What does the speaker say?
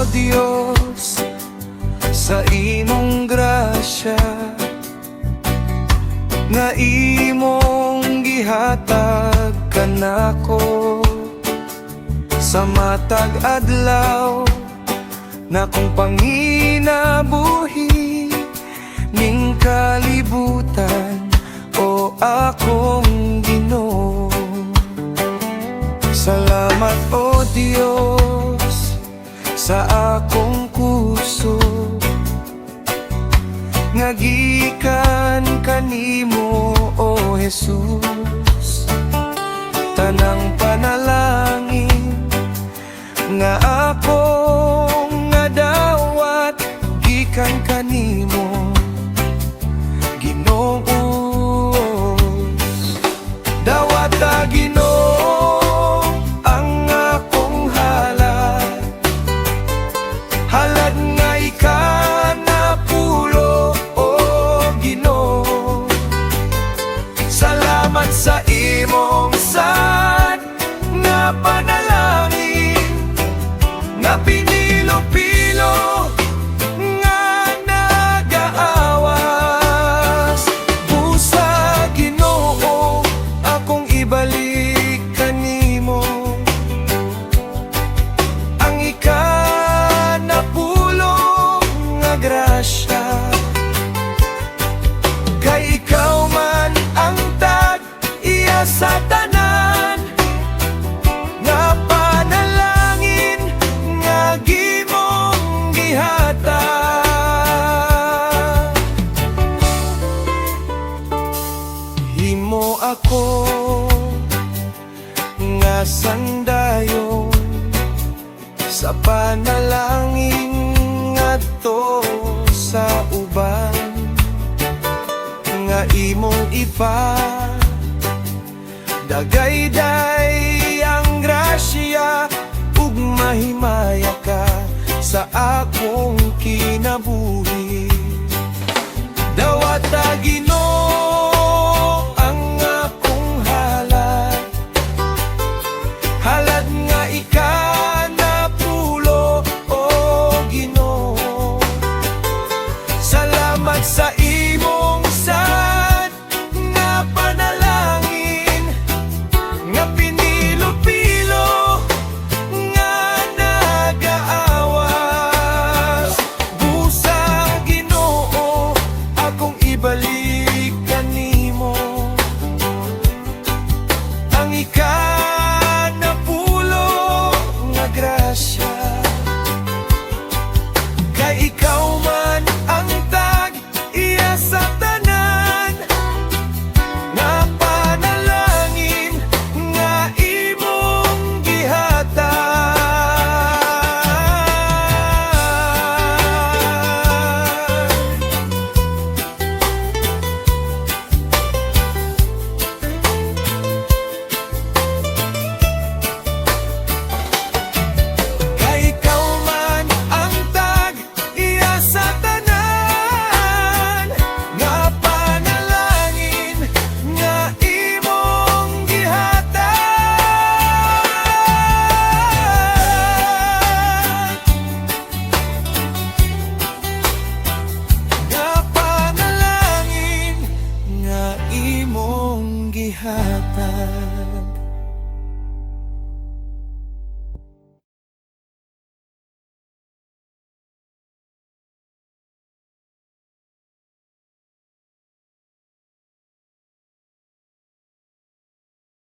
o Dios, sa imong grasya nga imong gihatag kanako sa matag adlaw na kung panginabuhi ning kalibutan o akong Ginoo. Salamat o Dios sa akong kuso nga gikan kanimo o Jesus. Tanang panalangin nga akong nadawat gikan kanimo Ginoo. Dawat ta Ginoo ang akong halad, halad nga ikanapulo o Ginoo. Salamat sa imong sad nga panalangin nga pinilo-pilo nga nagaawas. Busa Ginoo akong ibalik kanimo ang ikanapulo nga grasya, kay ikaw man ang tag-iya sa tanan nga panalangin nga gimong gihatag. Himo ako nga sandayon sa panalangin ngadto sa uban nga imong dagay-day ang grasya ug mahimaya ka sa akong kinabuhi. Dawat ta Ginoo ang akong halad, halad nga ikanapulo o Ginoo. Salamat sa imong sad nga panalangin nga pinilo-pilo nga nagaawas. Busa Ginoo akong ibalik kanimo ang ikanapulo nga grasya, kay ikaw man ang tag-iya sa tanan nga panalangin nga imong gihatag. Kay ikaw man ang tag-iya sa tanan nga panalangin nga imong gihatag, nga panalangin nga imong gihatag.